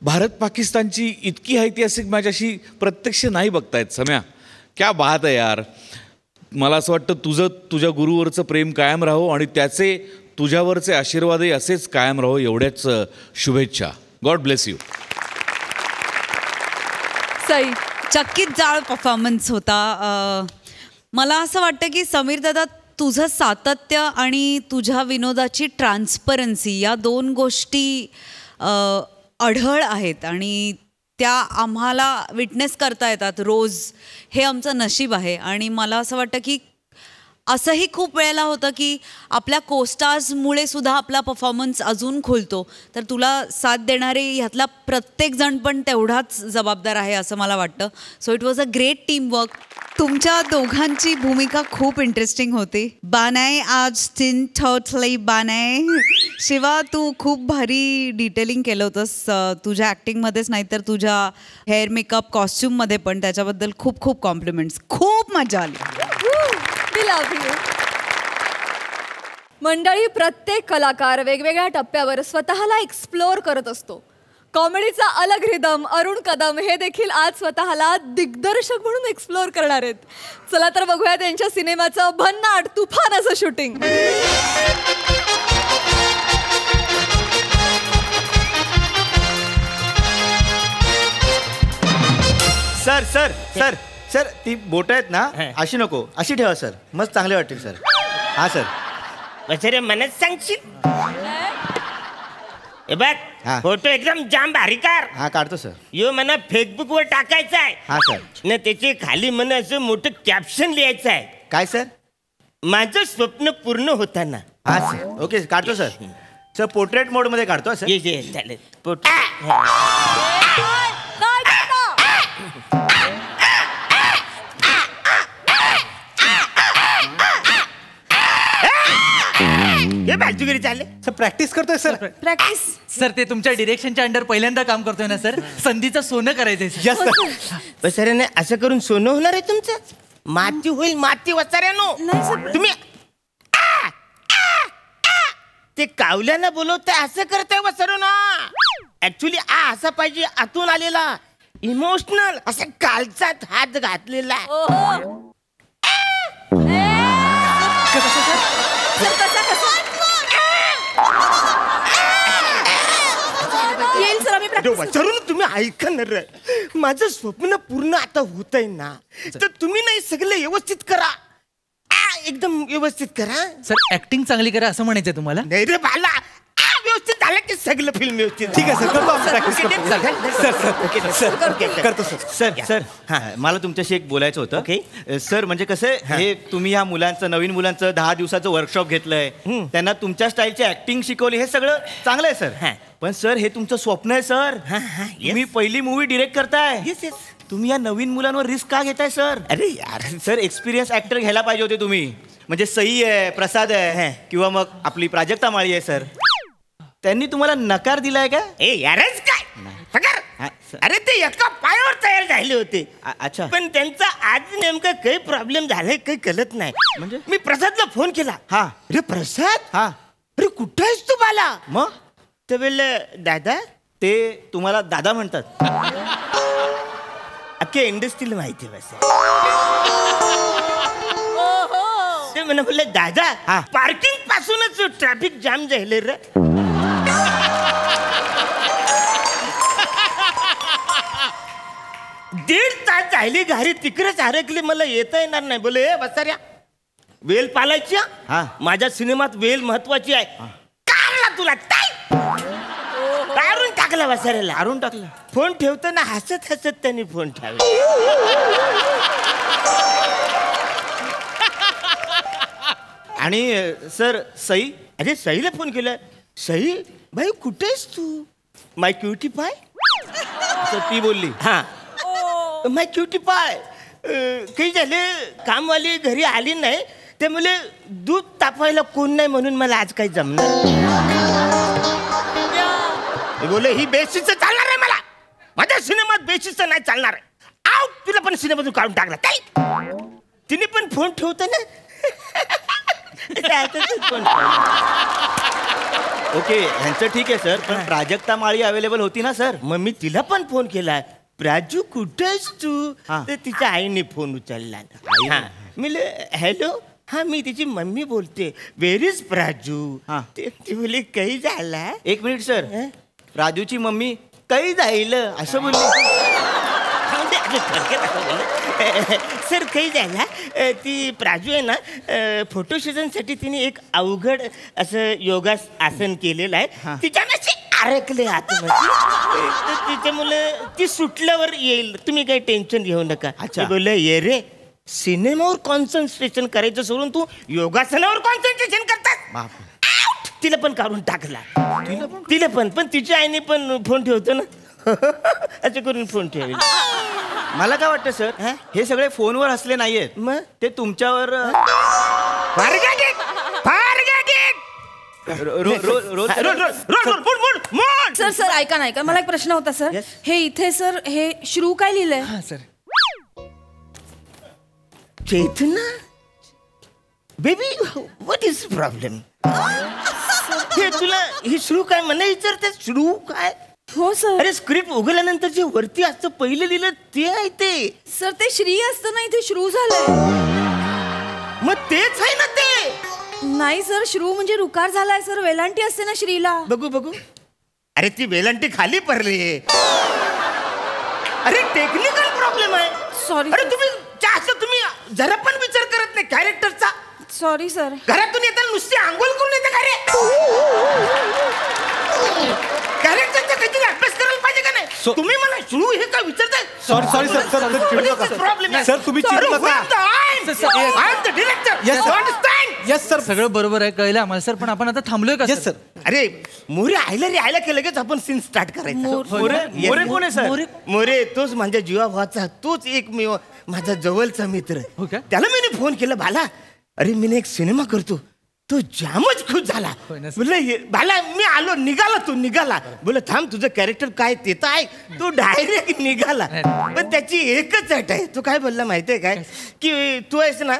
भारत पाकिस्तानची इतकी ऐतिहासिक मॅच अशी प्रत्यक्ष नाही बघतायत. सम्या, क्या बात आहे यार. मला असं वाटतं तुझ्या गुरुवरचं प्रेम कायम राहो आणि त्याचे तुझ्यावरचे आशीर्वादही असेच कायम राहो. एवढ्याच शुभेच्छा. God bless you. सई, चक्कीत जाळ परफॉर्मन्स होता. मला असं वाटतं की समीर दादा, तुझं सातत्य आणि तुझ्या विनोदाची ट्रान्सपरन्सी या दोन गोष्टी अढळ आहेत आणि त्या आम्हाला विटनेस करता येतात रोज. हे आमचं नशीब आहे. आणि मला असं वाटतं की असंही खूप वेळेला होतं की आपल्या कोस्टार्समुळे सुद्धा आपला परफॉर्मन्स अजून खुलतो. तर तुला साथ देणारे ह्यातला प्रत्येकजण पण तेवढाच जबाबदार आहे असं मला वाटतं. So it was a great team work. तुमच्या दोघांची भूमिका खूप इंटरेस्टिंग होती. बानाय आज तीन ठोठलई बानाय. शिवा, तू खूप भारी डिटेलिंग केलं होतंस तुझ्या ॲक्टिंगमध्येच नाही तर तुझ्या हेअर मेकअप कॉस्ट्युममध्ये पण. त्याच्याबद्दल खूप खूप कॉम्प्लिमेंट्स. खूप मजा आली. मंडळी, प्रत्येक कलाकार वेगवेगळ्या टप्प्यावर स्वतःला एक्सप्लोअर करत असतो. कॉमेडीचा अलग रिदम अरुण कदम हे देखील आज स्वतःला दिग्दर्शक म्हणून एक्सप्लोअर करणार आहेत. चला तर बघूया त्यांच्या सिनेमाचं भन्नाट तुफान असं shooting. Sir sir sir sir, ती बोट आहेत ना, अशी नको, अशी ठेवा सर, मस्त चांगले वाटतील सर. हा सर. बचरे मनच सांगशील. बघ, फोटो एकदम जाम भारी कार. हा, काढतो सर. यो मला फेसबुक वर टाकायचा आहे. हा सर. ना त्याचे खाली मला असं मोठं कॅप्शन लिहायचं आहे. काय सर? माझं स्वप्न पूर्ण होताना. हा सर, ओके, काढतो सर. सर, पोर्ट्रेट मोड मध्ये काढतो सर. ये चालेल. पोर्ट्रेट. हे बाजूगिरी चालले. सर, प्रॅक्टिस करतोय सर. प्रॅक्टिस सर, ते तुमच्या डिरेक्शनच्या अंडर पहिल्यांदा काम करतोय ना सर. संधीचं सोनं करायचंय सर. सर, नाही असं करून सोनं होणार आहे तुमचं. माती होईल, माती वसाऱ्यानो. तुम्ही ते कावल्यानं बोलवताय असं करताय वसारो ना. ऍक्च्युली असा पाहिजे आतून आलेला, इमोशनल, असं कालचात हात घातलेला. येईल सर, आम्ही वचरून तुम्ही ऐकणार. माझं स्वप्न पूर्ण आता होत आहे ना, तर तुम्ही नाही सगळं व्यवस्थित करा. एकदम व्यवस्थित करा सर. ऍक्टिंग चांगली करा असं म्हणायचंय तुम्हाला? नाही रे बाला, व्यवस्थित झालं की सगळं फिल्म व्यवस्थित. ठीक आहे सर, करतो आपण प्रॅक्टिस करतो सर. सर सर, मला तुमच्याशी एक बोलायचं होतं. सर, म्हणजे कसं हे तुम्ही ह्या मुलांचं, नवीन मुलांचं 10 दिवसाचं वर्कशॉप घेतलंय, त्यांना तुमच्या स्टाईलची ऍक्टिंग शिकवली, हे सगळं चांगलं आहे सर. पण सर, हे तुमचं स्वप्न आहे सर. तुम्ही पहिली मूवी डिरेक्ट करताय. तुम्ही या नवीन मुलांवर रिस्क का घेताय सर? अरे यार सर, एक्सपिरियन्स ऍक्टर घ्यायला पाहिजे होते तुम्ही. म्हणजे सई आहे, प्रसाद आहे, किंवा मग आपली प्राजक्ता माळी आहे सर. त्यांनी तुम्हाला नकार दिलाय का? ए यारच काय, अरे ते एका पायावर तयार झाले होते. अच्छा. पण त्यांचा आज नेमका काही प्रॉब्लेम झालाय काही कळत नाही. म्हणजे मी प्रसादला फोन केला. हा. अरे प्रसाद, हा, अरे कुठे आहेस तू बाला? मग ते बोलले दादा. ते तुम्हाला दादा म्हणतात. अख्ख्या इंडस्ट्रीला माहिती बस. ते मला बोलले दादा, पार्किंग पासूनच ट्रॅफिक जाम झाले रे. 1.5 तास झाली गाडी तिकडेच अडकली, मला येता येणार नाही. बोले ए बसाऱ्या, वेल पालायची. माझ्या सिनेमात वेल महत्वाची आहे. काढला तुला काढून टाकला बसाऱ्याला. काढून टाकला. फोन ठेवताना हसत हसत त्यांनी फोन ठेवला. आणि सर सई. अरे सईला फोन केलाय. सई भाई कुठेस तू? माय क्युटी पाय. तर ती बोलली हा माय क्युटी पाय. काही झाले कामवाली घरी आली नाही त्यामुळे दूध तापवायला कोण नाही म्हणून मला आज काही जमणार. बोले ही बेशिस्त चालणार आहे. मला माझ्या सिनेमात बेशिस्त नाही चालणार. आउट. तुला पण सिनेमातून काढून टाकला. तिने पण फोन ठेवतो ना. ओके ह्यांचं ठीक आहे सर, पण प्राजक्ता माळी अवेलेबल होती ना सर? मग मी तिला पण फोन केला. प्राजू कुठेस तू? तर तिच्या आईने फोन उचलला. मी हॅलो हा मी तिची मम्मी बोलते. Where is Praju? ती बोली काही झाला. एक मिनिट सर. राजूची मम्मी काही जाईल असं बोलली. सर काही झाला. ती प्राजू आहे ना फोटो सेशनसाठी तिने एक अवघड असं योगासन केलेलं आहे. तिच्यामध्ये अडकले आतमध्ये. त्याच्यामुळे ती सुटल्यावर येईल. तुम्ही काही टेन्शन घेऊ नका. बोलले ये रे सिनेमावर कॉन्सन्ट्रेशन करायचं सोडून तू योगासनावर कॉन्सन्ट्रेशन करतात. तिला पण काढून टाकला. तिला पण तिच्या आईने पण फोन ठेवतो ना. असं करून फोन ठेवेल. मला काय वाटतं सर हे सगळे फोनवर हसले नाहीयेत. मग ते तुमच्यावर सर सर ऐका ना मला एक प्रश्न होता सर. हे इथे सर हे श्रू काय लिहिलंय? Sir Chetna baby what is problem? हे तुला ही श्रू काय मला विचारते? श्रू काय? हो सर. अरे स्क्रिप्ट उघडल्यानंतर जे वरती असतं पहिलं लिहिलं ते आहे ते. सर ते श्री असतं ना इथे श्रू झालंय. मग तेच आहे ना ते. नाही सर श्रू म्हणजे रुकार झालाय सर. वेलांटी असते ना श्रीला. बघू. अरे ती वेलांटी खाली पडली. अरे टेक्निकल प्रॉब्लेम आहे. सॉरी. अरे तुम्ही जरा पण विचार करत नाही कॅरेक्टरचा. Sorry sir. घरातून येताना नुसती आंघोळ करून येते का रे? कॅरेक्टरचा काहीतरी अभ्यास करायला पाहिजे का नाही? तुम्ही मला श्रू हे काय विचारताय? सॉरी सर प्रॉब्लेम सर तुम्ही चिडू नका. येस सर सगळं बरोबर आहे कळलं आम्हाला सर. पण आपण आता थांबलोय का? Yes sir. अरे मोरे आयला की लगेच आपण सीन स्टार्ट करायचं. मोरे कोण आहे सर? मोरे तोच माझ्या जीवाभावाचा तोच एक माझा जवळचा मित्र. त्याला मी फोन केला. भाला अरे मी एक सिनेमा करतो. तो जामच खुश झाला. बोलले भाला मी आलो. निघाला. बोल थांब तुझं कॅरेक्टर काय ते तर आहे. तो डायरेक्ट निघाला. पण त्याची एकच अट आहे. तो काय बोलला माहितीये काय की तू आहेस ना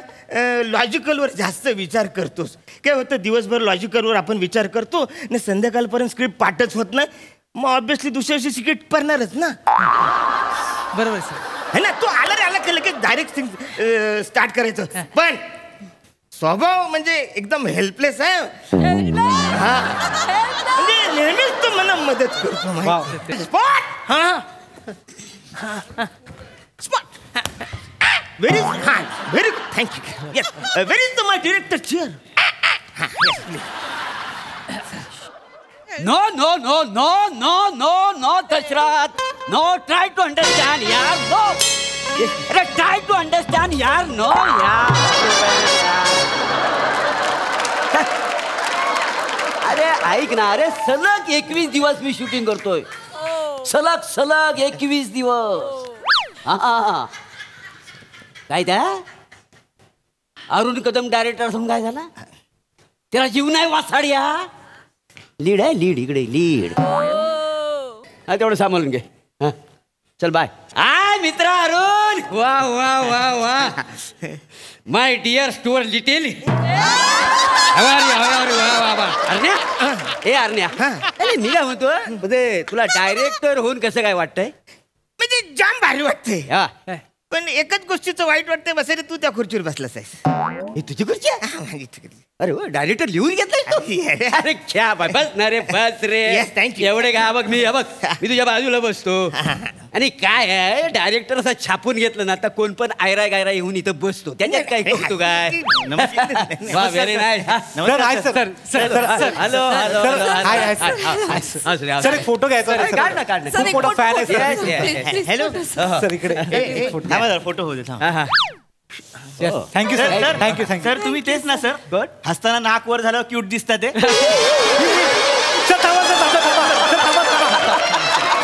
लॉजिकलवर जास्त विचार करतोस. काय होतं दिवसभर लॉजिकलवर आपण विचार करतो ना संध्याकाळपर्यंत स्क्रिप्ट पाठच होत नाही. मग ऑब्विसली दुसऱ्या दिवशी स्क्रिप्ट पडणारच ना. बरोबर सर है ना. तो आला केलं की डायरेक्ट स्टार्ट करायचं. पण स्वभाव म्हणजे एकदम हेल्पलेस आहे. हा म्हणजे नेहमीच तो मला मदत करतो. Spot spot very very good thank you. Yes very is my director chair. No, Dashrath. No, try to understand, yaar. No. Try to understand, yaar. No, yaar. अरे ऐक ना. अरे सलग 21 दिवस मी शूटिंग करतोय. सलग 21 दिवस. हा काय त्या अरुण कदम डायरेक्टर असून काय झाला? त्याला जीव नाही वासाड्या. लीड आहे इकडे लीड. हा तेवढं सांभाळून घे. हा चल बाय. मित्र अरुण. वा माय डिअर स्टुअर लिटिल. अरण्या अरे मी काय म्हणतो तुला डायरेक्टर होऊन कसं काय वाटतंय? म्हणजे जाम भारी वाटतंय. पण एकच गोष्टीचं वाईट वाटतंय बसायला तू त्या खुर्चीवर बसलास आहेस. हे तुझी खुर्ची आहे? अरे डायरेक्टर लिहून घेतलाय. अरे क्या बस ना रे बस रे. एवढे काय बघ मी तुझ्या बाजूला बसतो. आणि काय आहे डायरेक्टर असं छापून घेतलं ना आता कोण पण आयरा गायरा येऊन इथं बसतो. त्याच्यात काय करतो काय? Very nice. सर एक फोटो घ्यायचा. फोटो फॅन आहे. हॅलो सर इकडे फोटो होऊ दे. Thank you sir. थँक्यू सर तुम्ही तेच ना सर गुड हसताना नाक वर झाल्यावर क्यूट दिसतात ते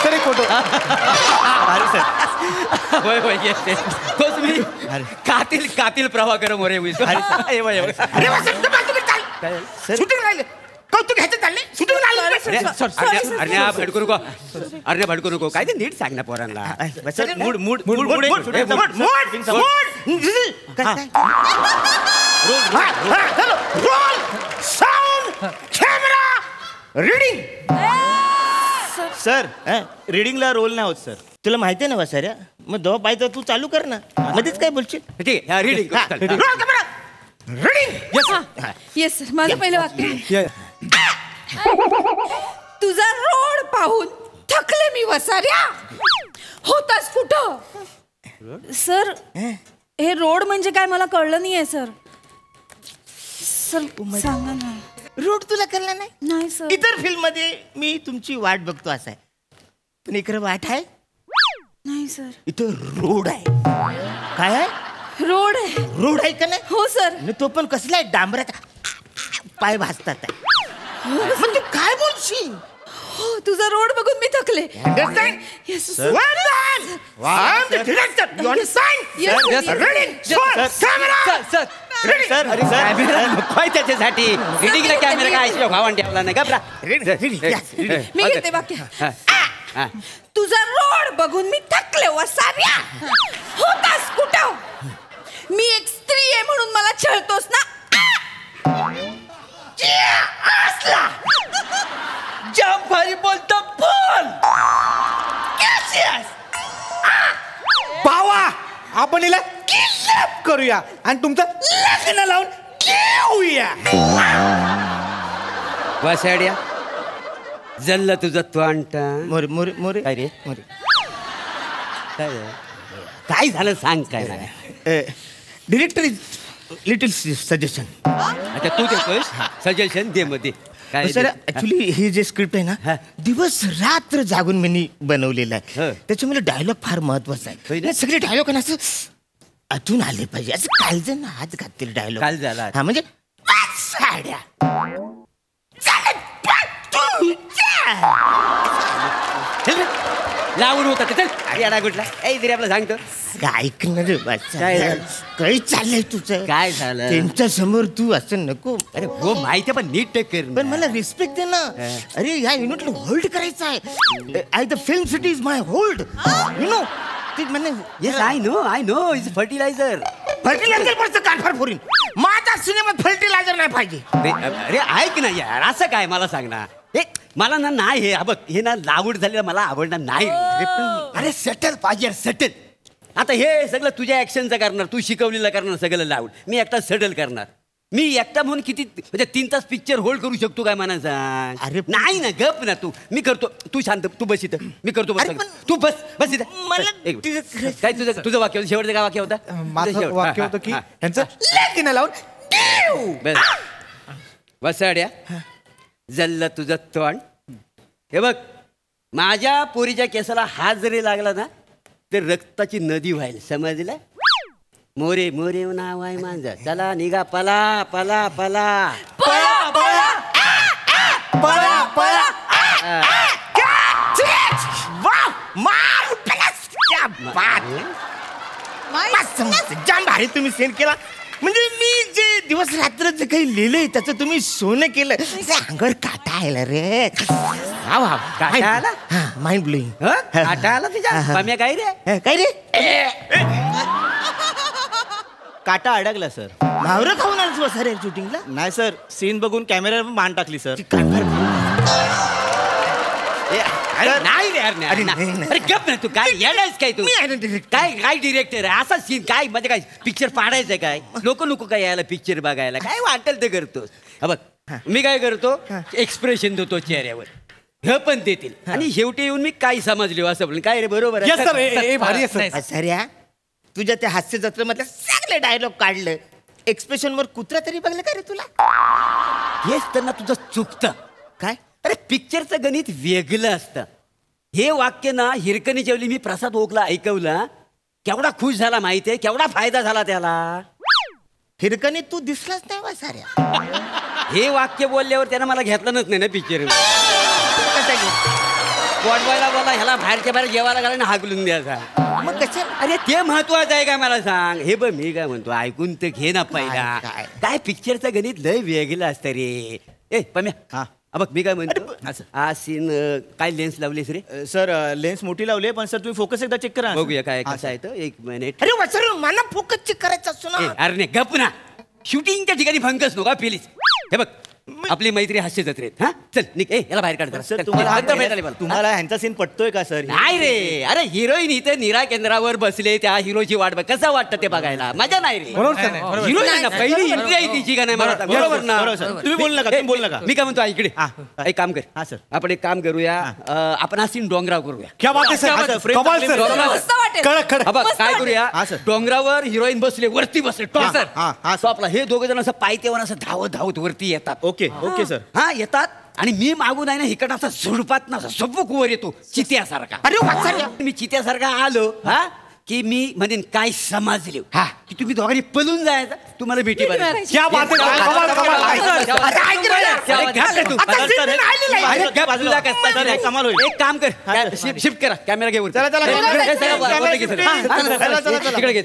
सर एक फोटो. भारी सर होय होय येस येस तोच मी कातील प्रभाकर मोरे शूटिंग राहिले कौतुक घ्यायचं चालले शूटिंग अरे भडकू नको अरे भडकू नको काय ते नीट सांग ना पोरांना. Mood mood mood mood roll sound camera reading. Sir रिडिंगला रोल नाही होत सर. तुला माहिती आहे ना वसाऱ्या मग दवा पाहिजे तू चालू कर ना मध्येच काय बोलशील. ठीक आहे reading roll camera reading. Yes sir माझं पहिलं वाक्य. तुझा रोड पाहून थकले मी वसाऱ्या होतास कुठं. सर हे रोड म्हणजे काय मला कळलं नाहीये सर. सर सांगा ना. रोड तुला कळला नाही. नाही सर. इतर फिल्म मध्ये मी तुमची वाट बघतो असं आहे पण इकडे वाट आहे नाही सर. इथं रोड आहे. काय आहे. रोड आहे. रोड आहे का नाही. हो सर. तो पण कसला आहे डांबराचा पाय भाजतात. मग तू काय बोलशील. हो तुझा रोड बघून मी थकले. Understand? Yes, sir. Well done. I'm the director. You understand? Yes, yes, sir. Reading. Camera. Sir त्याच्यासाठी रिडिंगला कॅमेरा काय भावान ठेवला नाही का. मी घेते वाक्य. तुझा रोड बघून मी थकले वसाऱ्या होतास कुठं. मी एक स्त्री आहे म्हणून मला छळतोस ना. जाम भारी बोलतो बोल. पावा आपण हिला किडनॅप करूया आणि तुमचं लग्न लावून घेऊया. वासाड्या जल्ला तुझं त्वांटा मोरे मोरे मोरे काय रे मोरे काय झालं सांग काय नाही. Director is little suggestion. आता तू देतोस सजेशन दे मध्ये काय सर ऍक्च्युली हे जे स्क्रिप्ट आहे ना दिवस रात्र जागून मी बनवलेलं आहे. त्याच्यामुळे डायलॉग फार महत्वाचा आहे. सगळे डायलॉग ना असं अजून आले पाहिजे असं कालजण ना हात घातलेले डायलॉग काल झाला हा म्हणजे साड्या लावून होता चल अरे अडा कुठला ए तरी आपलं सांगतो ऐक ना रे काही चाललंय तुझं. काय झालं त्यांच्या समोर तू असं नको. अरे हो माहिती पण नीट कर पण मला रिस्पेक्ट दे ना. अरे ह्या युनिटला होल्ड करायचं आहे. I the film city is my hold you know. ते म्हणे yes I know is fertilizer. Fertilizer पण कानफार फोरीन. माझ्या सिनेमात फर्टिलायझर नाही पाहिजे. अरे ऐक ना यार असं काय मला सांग ना. मला ना नाही हे बघ हे ना लावड झालेलं मला आवडणार नाही. अरे सेटल पाहिजे सेटल. आता हे सगळं तुझ्या ऍक्शनचं करणार तू शिकवलेलं करणार सगळं लावड मी एकटा सेटल करणार. मी एकटा म्हणून किती म्हणजे 3 तास पिक्चर होल्ड करू शकतो काय मला सांग. अरे नाही ना गप ना तू मी करतो तू शांत तू बस इथं मी करतो बस तू बस इथं. काय तुझं वाक्य होतं शेवटचं काय वाक्य होतं. माझं वाक्य होतं की यांचं लग्न लावून वसाड्या जल्ल तुझं तोंड. हे बघ माझ्या पोरीच्या केसाला हात जरी लागला ना तर रक्ताची नदी व्हायला समजलं. मोरे मोरे नाव आहे माझं. चला निघा पला पला पला पळा पळा पळा पळा. जाम भारी तुम्ही सेंड केला. म्हणजे मी जे दिवस रात्र जे काही लिहिलंय त्याचं तुम्ही सोनं केलं. अंगावर काटा आला रे. काटा आला माइंड ब्लोईंग. काटा आला तुझ्या काय रे काय रे. काटा अडकला सर. मावरं खाऊन आलं सर शूटिंगला. नाही सर सीन बघून कॅमेऱ्यावर मान टाकली सर. नाही रे अरे गप ना तू काय येणारच काय तू काय काय डिरेक्टर आहे असा सीन काय म्हणजे काय पिक्चर पाडायचंय काय लोक काय यायला पिक्चर बघायला काय वाटेल ते करतोस. बघ मी काय करतो एक्सप्रेशन देतो चेहऱ्यावर हे पण देतील आणि शेवटी येऊन मी काय समजलो असं म्हणून काय रे बरोबर सर तुझ्या त्या हास्य जत्रेमधल्या सगळे डायलॉग काढलं. एक्सप्रेशन वर कुत्रा तरी बघलं का रे तुला. हेच तर ना तुझं चुकतं. काय अरे पिक्चरचं गणित वेगळं असतं. हे वाक्य ना हिरकणी जेवली मी प्रसाद ओकला ऐकवला केवढा खुश झाला माहितीये केवढा फायदा झाला त्याला. हिरकणी तू दिसलाच नाही वा साऱ्या. हे वाक्य बोलल्यावर त्यानं मला घेतलंच नाही ना पिक्चर. वाटवायला बोला ह्याला बाहेरच्या बाहेर जेवायला घालायला हाकलून द्यायचा. मग कसं अरे ते महत्वाचं आहे का मला सांग. हे बघ मी काय म्हणतो ऐकून तर घे ना पहिला. काय पिक्चरचं गणित लय वेगळं असतं रे. ए पम्या बघ मी काय म्हणतो हा सीन काय लेन्स लावलीस रे. सर लेन्स मोठी लावली पण सर तुम्ही फोकस एकदा चेक करा. बघूया काय कसं आहे तर. एक मिनिट. अरे वसर मला फोकस चेक करायचं असतो ना. अरे नाही गप ना. शूटिंगच्या ठिकाणी भंकस नको प्लीज. हे बघ आपली मैत्री हास्य जत्रेत. हा चल निक याला बाहेर काढ. सर तुम्हाला ह्यांचा सीन पटतोय का सर. नाही रे. अरे हिरोईन इथे निरा केंद्रावर बसले त्या हिरोची वाट बघ. कसं वाटतं ते बघायला. मजा नाही रे. हिरोईन पहिली एंट्री आहे तिची का नाही मला बरोबर ना. तुम्ही बोल नका तुम्ही बोल नका. मी काय म्हणतो इकडे एक काम कर. हा सर आपण एक काम करूया. आपण हा सीन डोंगराव करूया. काय करूया डोंगरावर हिरोईन बसले वरती बसले टॉपला. हे दोघे जण असं पायथ्यावर असं धावत धावत वरती येतात. Okay okay sir. हा येतात आणि मी मागून आहे ना इकड असा झुडपात ना सबूक वर येतो चित्यासारखा. अरे मी चित्यासारखा आलो हा की मी म्हणेन काय समजले हा की तुम्ही दोघांनी पळून जायचं. तुम्हाला भेटी एक काम कर शिफ्ट करा कॅमेरा घेऊन तिकडे घे.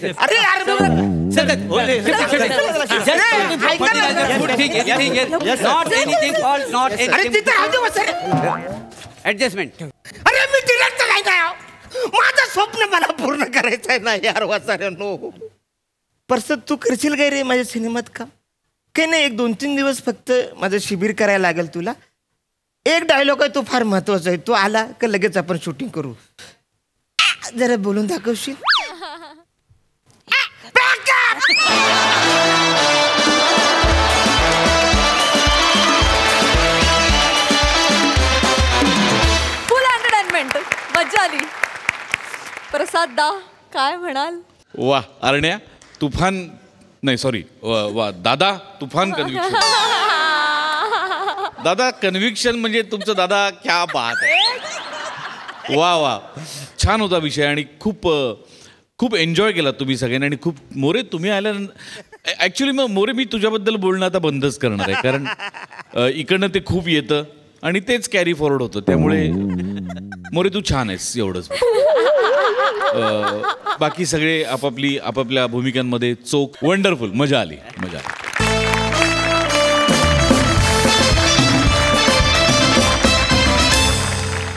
ऍडजस्टमेंट. अरे मी डिरेक्टर काय काय माझं स्वप्न मला पूर्ण करायचं आहे ना यार वाचाऱ्यानो. परत तू करशील काय रे माझ्या सिनेमात काम. काही नाही 1-2-3 दिवस फक्त माझं शिबिर करायला लागेल तुला. एक डायलॉग आहे तो फार महत्वाचा आहे. तो आला का लगेच आपण शूटिंग करू. जरा बोलून दाखवशील. फुल एंटरटेनमेंट मजा आली. प्रसाद दा काय म्हणाल. वा अरण्या तुफान नाही सॉरी वा दादा तुफान कन्व्हिक्शन. दादा कन्व्हिक्शन म्हणजे तुमचं दादा क्या बात आहे. वा वा छान होता विषय आणि खूप खूप एन्जॉय केला तुम्ही सगळ्यांनी. आणि खूप मोरे तुम्ही आल्या ॲक्च्युली मग मोरे मी तुझ्याबद्दल बोलणं आता बंदच करणार आहे कारण इकडनं ते खूप येतं आणि तेच कॅरी फॉरवर्ड होतं. त्यामुळे मोरे तू छान आहेस एवढंच. बाकी सगळे आपापल्या भूमिकांमध्ये चोख वंडरफुल. मजा आली.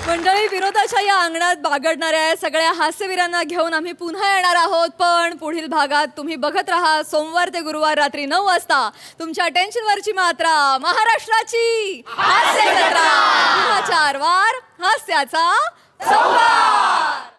मंडळी विरोधाच्या या अंगणात बागडणाऱ्या सगळ्या हास्यवीरांना घेऊन आम्ही पुन्हा येणार आहोत. पण पुढील भागात तुम्ही बघत राहा सोमवार ते गुरुवार रात्री 9 वाजता तुमच्या टेन्शनवरची मात्रा महाराष्ट्राची हास्य जत्रा. पुन्हा 4 वार हास्याचा संवाद.